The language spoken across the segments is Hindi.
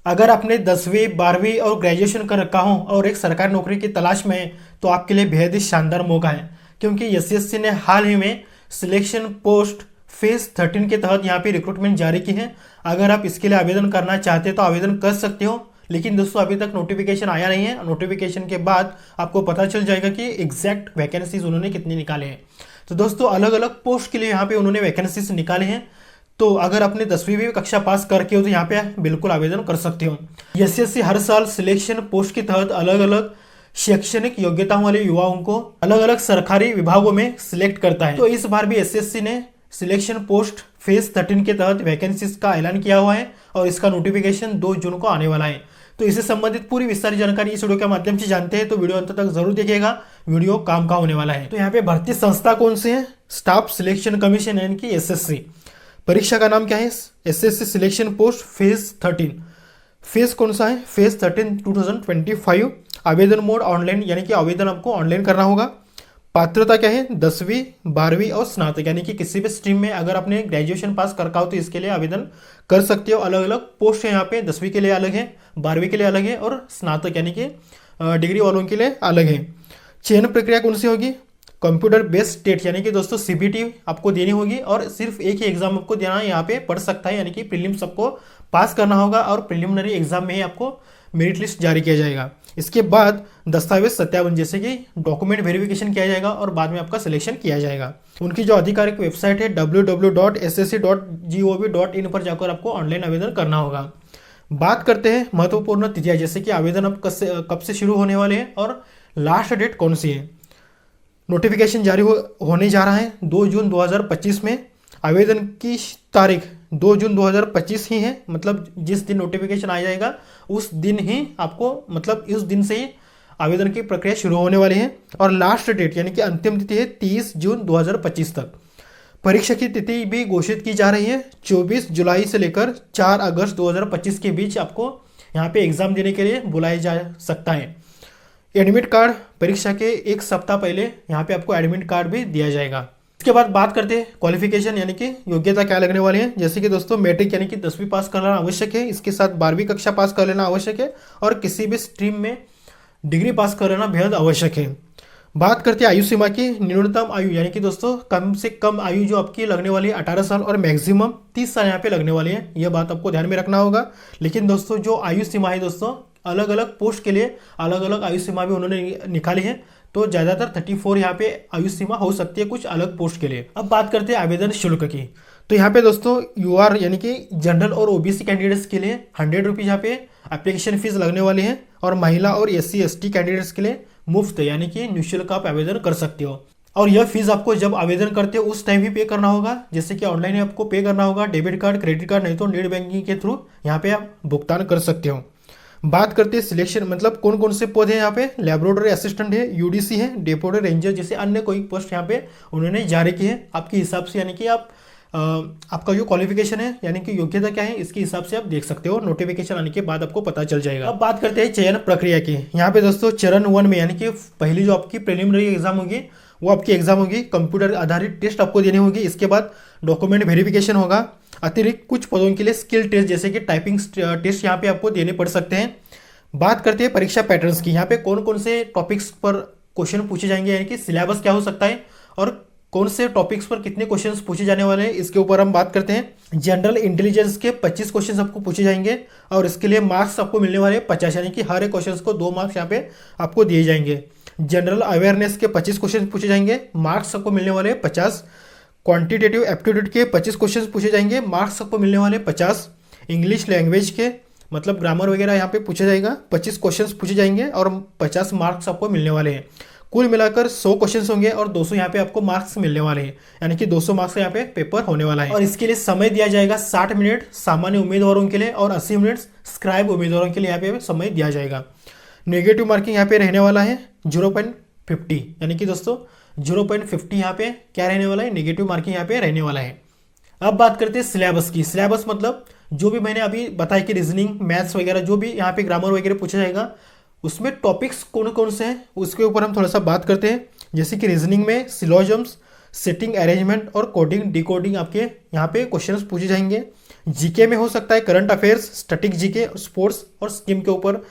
अगर आपने 10वीं 12वीं और ग्रेजुएशन कर रखा हो और एक सरकारी नौकरी की तलाश में है तो आपके लिए बेहद ही शानदार मौका है, क्योंकि एसएससी ने हाल ही में सिलेक्शन पोस्ट फेज 13 के तहत यहाँ पे रिक्रूटमेंट जारी की है। अगर आप इसके लिए आवेदन करना चाहते हैं तो आवेदन कर सकते हो, लेकिन दोस्तों अभी तक नोटिफिकेशन आया नहीं है। नोटिफिकेशन के बाद आपको पता चल जाएगा कि एग्जैक्ट वैकेंसीज उन्होंने कितनी निकाले हैं। तो दोस्तों अलग अलग पोस्ट के लिए यहाँ पे उन्होंने वैकेंसीज निकाले हैं। तो अगर आपने 10वीं भी कक्षा पास करके हो तो यहाँ पे बिल्कुल आवेदन कर सकते हो। एसएससी हर साल सिलेक्शन पोस्ट के तहत अलग अलग शैक्षणिक योग्यताओं वाले युवाओं को अलग अलग सरकारी विभागों में सिलेक्ट करता है। तो इस बार भी एसएससी ने सिलेक्शन पोस्ट फेज 13 के तहत वैकेंसीज का ऐलान किया हुआ है और इसका नोटिफिकेशन 2 जून को आने वाला है। तो इससे संबंधित पूरी विस्तारित जानकारी इस वीडियो के माध्यम से जानते हैं, तो वीडियो अंत तक जरूर देखिएगा, वीडियो काम का होने वाला है। तो यहाँ पे भर्ती संस्था कौन सी है? स्टाफ सिलेक्शन कमीशन यानी कि एसएससी। परीक्षा का नाम क्या है? SSC selection post phase 13। Phase कौन सा है? फेज 13 2025। आवेदन मोड ऑनलाइन, यानी कि आवेदन आपको ऑनलाइन करना होगा। पात्रता क्या है? 10वीं 12वीं और स्नातक, यानी कि किसी भी स्ट्रीम में अगर आपने ग्रेजुएशन पास कर रखा हो तो इसके लिए आवेदन कर सकते हो। अलग अलग पोस्ट है यहाँ पे, 10वीं के लिए अलग है, 12वीं के लिए अलग है और स्नातक यानी कि डिग्री वालों के लिए अलग है। चयन प्रक्रिया कौन सी होगी? कंप्यूटर बेस्ड टेस्ट, यानी कि दोस्तों सीबीटी आपको देनी होगी और सिर्फ एक ही एग्जाम आपको देना है, यहाँ पे पढ़ सकता है, यानी कि प्रीलिम्स आपको पास करना होगा और प्रीलिमिनरी एग्जाम में ही आपको मेरिट लिस्ट जारी किया जाएगा। इसके बाद दस्तावेज सत्यापन जैसे कि डॉक्यूमेंट वेरिफिकेशन किया जाएगा और बाद में आपका सिलेक्शन किया जाएगा। उनकी जो आधिकारिक वेबसाइट है www.ssc.gov.in पर जाकर आपको ऑनलाइन आवेदन करना होगा। बात करते हैं महत्वपूर्ण तिथियां, जैसे कि आवेदन अब कब से शुरू होने वाले हैं और लास्ट डेट कौन सी है। नोटिफिकेशन जारी होने जा रहा है 2 जून 2025 में। आवेदन की तारीख 2 जून 2025 ही है, मतलब जिस दिन नोटिफिकेशन आ जाएगा उस दिन ही आपको, मतलब इस दिन से ही आवेदन की प्रक्रिया शुरू होने वाली है। और लास्ट डेट यानी कि अंतिम तिथि है 30 जून 2025 तक। परीक्षा की तिथि भी घोषित की जा रही है 24 जुलाई से लेकर 4 अगस्त 2025 के बीच आपको यहाँ पे एग्जाम देने के लिए बुलाया जा सकता है। एडमिट कार्ड परीक्षा के एक सप्ताह पहले यहाँ पे आपको एडमिट कार्ड भी दिया जाएगा। इसके बाद बात करते हैं क्वालिफिकेशन, यानी कि योग्यता क्या लगने वाली है। जैसे कि दोस्तों मैट्रिक यानी कि 10वीं पास कर लेना आवश्यक है, इसके साथ 12वीं कक्षा पास कर लेना आवश्यक है और किसी भी स्ट्रीम में डिग्री पास कर लेना बेहद आवश्यक है। बात करते हैं आयु सीमा की। न्यूनतम आयु यानी कि दोस्तों कम से कम आयु जो आपकी लगने वाली है 18 साल और मैक्सिमम 30 साल यहाँ पे लगने वाली है, यह बात आपको ध्यान में रखना होगा। लेकिन दोस्तों जो आयु सीमा है दोस्तों, अलग अलग पोस्ट के लिए अलग अलग आयु सीमा भी उन्होंने निकाली है, तो ज़्यादातर 34 यहाँ पे आयु सीमा हो सकती है कुछ अलग पोस्ट के लिए। अब बात करते हैं आवेदन शुल्क की। तो यहाँ पे दोस्तों यूआर यानी कि जनरल और ओबीसी कैंडिडेट्स के लिए 100 रुपीज़ यहाँ पे एप्लीकेशन फीस लगने वाली है और महिला और SC ST कैंडिडेट्स के लिए मुफ्त यानी कि निःशुल्क आप आवेदन कर सकते हो। और यह फीस आपको जब आवेदन करते हो उस टाइम ही पे करना होगा, जैसे कि ऑनलाइन ही आपको पे करना होगा, डेबिट कार्ड क्रेडिट कार्ड नहीं तो नेट बैंकिंग के थ्रू यहाँ पे आप भुगतान कर सकते हो। बात करते हैं सिलेक्शन, मतलब कौन कौन से पद हैं यहाँ पे। लेबोरेटरी असिस्टेंट है, यूडीसी है, डेपोटी रेंजर जैसे अन्य कोई पोस्ट यहाँ पे उन्होंने जारी की है आपके हिसाब से, यानी कि आप आपका जो क्वालिफिकेशन है यानी कि योग्यता क्या है इसके हिसाब से आप देख सकते हो। नोटिफिकेशन आने के बाद आपको पता चल जाएगा। अब बात करते हैं चयन प्रक्रिया की। यहाँ पे दोस्तों चरण 1 में यानी कि पहली जो आपकी प्रीलिमिनरी एग्जाम होगी वो आपकी एग्जाम होगी, कंप्यूटर आधारित टेस्ट आपको देनी होगी। इसके बाद डॉक्यूमेंट वेरिफिकेशन होगा। अतिरिक्त कुछ पदों के लिए स्किल टेस्ट जैसे कि टाइपिंग टेस्ट यहाँ पे आपको देने पड़ सकते हैं। बात करते हैं परीक्षा पैटर्न्स की। यहाँ पे कौन कौन से टॉपिक्स पर क्वेश्चन पूछे जाएंगे, यानी कि सिलेबस क्या हो सकता है और कौन से टॉपिक्स पर कितने क्वेश्चंस पूछे जाने वाले हैं, इसके ऊपर हम बात करते हैं। जनरल इंटेलिजेंस के 25 क्वेश्चंस आपको पूछे जाएंगे और इसके लिए मार्क्स आपको मिलने वाले 50, यानी कि हर एक क्वेश्चन को 2 मार्क्स यहाँ पे आपको दिए जाएंगे। जनरल अवेयरनेस के 25 क्वेश्चन पूछे जाएंगे, मार्क्स आपको मिलने वाले 50। क्वांटिटेटिव एप्टीट्यूड के 25 क्वेश्चन पूछे जाएंगे, मार्क्स आपको मिलने वाले 50। इंग्लिश लैंग्वेज के मतलब ग्रामर वगैरह यहाँ पे पूछा जाएगा, 25 क्वेश्चंस पूछे जाएंगे और 50 मार्क्स आपको मिलने वाले हैं। कुल मिलाकर 100 क्वेश्चंस होंगे और 200 यहाँ पे आपको मार्क्स मिलने वाले हैं, यानी कि 200 मार्क्स का यहाँ पे पेपर होने वाला है। और इसके लिए समय दिया जाएगा 60 मिनट सामान्य उम्मीदवारों के लिए और 80 मिनट स्क्राइब उम्मीदवारों के लिए यहाँ पे समय दिया जाएगा। नेगेटिव मार्किंग यहाँ पे रहने वाला है 0.50, यानी कि दोस्तों 0.50 यहाँ पे क्या रहने वाला है, नेगेटिव मार्किंग यहाँ पे रहने वाला है। अब बात करते हैं सिलेबस की। सिलेबस मतलब जो भी मैंने अभी बताया कि रीजनिंग मैथ्स वगैरह जो भी यहाँ पे ग्रामर वगैरह पूछा जाएगा, उसमें टॉपिक्स कौन कौन से हैं उसके ऊपर हम थोड़ा सा बात करते हैं। जैसे कि रीजनिंग में सिलोजम्स, सेटिंग अरेंजमेंट और कोडिंग डिकोडिंग आपके यहाँ पे क्वेश्चंस पूछे जाएंगे। जीके में हो सकता है current affairs, static GK, sports और स्किम के ऊपर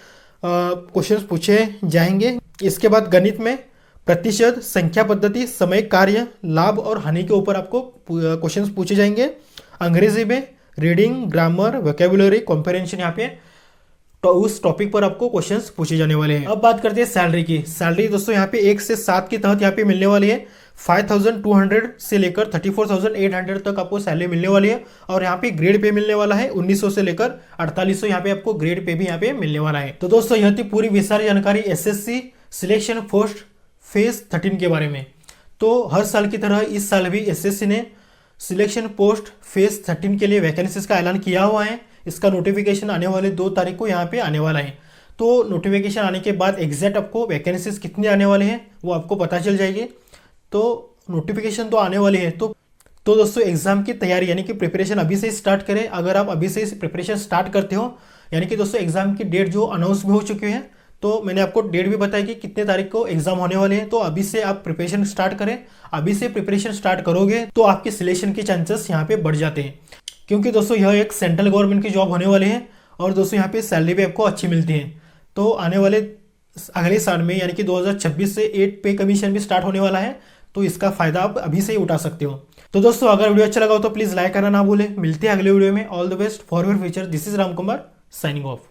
क्वेश्चंस पूछे जाएंगे। इसके बाद गणित में प्रतिशत, संख्या पद्धति, समय, कार्य, लाभ और हानि के ऊपर आपको क्वेश्चंस पूछे जाएंगे। अंग्रेजी में रीडिंग, ग्रामर, वोकैबुलरी, कॉम्प्रिहेंशन, यहाँ पे तो उस टॉपिक पर आपको क्वेश्चंस पूछे जाने वाले हैं। अब बात करते हैं सैलरी की। सैलरी दोस्तों यहाँ पे 1 से 7 के तहत यहाँ पे मिलने वाली है। 5200 से लेकर 34,800 तक आपको सैलरी मिलने वाली है। और यहाँ पे ग्रेड पे मिलने वाला है 1900 से लेकर 4800, यहाँ पे आपको ग्रेड पे भी यहाँ पे मिलने वाला है। तो दोस्तों यह थी पूरी विस्तार जानकारी एसएससी सिलेक्शन पोस्ट फेज 13 के बारे में। तो हर साल की तरह इस साल भी एसएससी ने सिलेक्शन पोस्ट फेज 13 के लिए वैकेंसीज का ऐलान किया हुआ है। इसका नोटिफिकेशन आने वाले 2 तारीख को यहाँ पे आने वाला है। तो नोटिफिकेशन आने के बाद एग्जैक्ट आपको वैकेंसीज कितने आने वाले हैं वो आपको पता चल जाएगी। तो नोटिफिकेशन तो आने वाली है। तो दोस्तों एग्जाम की तैयारी यानी कि प्रिपरेशन अभी से स्टार्ट करें। अगर आप अभी से प्रिपरेशन स्टार्ट करते हो, यानी कि दोस्तों एग्जाम की डेट जो अनाउंस भी हो चुकी है, तो मैंने आपको डेट भी बताई कि कितने तारीख को एग्जाम होने वाले हैं। तो अभी से आप प्रिपरेशन स्टार्ट करें। अभी से प्रिपरेशन स्टार्ट करोगे तो आपके सिलेक्शन के चांसेस यहाँ पे बढ़ जाते हैं, क्योंकि दोस्तों यह एक सेंट्रल गवर्नमेंट की जॉब होने वाली है और दोस्तों यहाँ पे सैलरी भी आपको अच्छी मिलती है। तो आने वाले अगले साल में यानी कि 2026 से 8 पे कमीशन भी स्टार्ट होने वाला है। तो इसका फायदा आप अभी से ही उठा सकते हो। तो दोस्तों अगर वीडियो अच्छा लगा हो तो प्लीज लाइक करना ना भूलें। मिलते हैं अगले वीडियो में। All the best for your future. This is Ram Kumar signing off.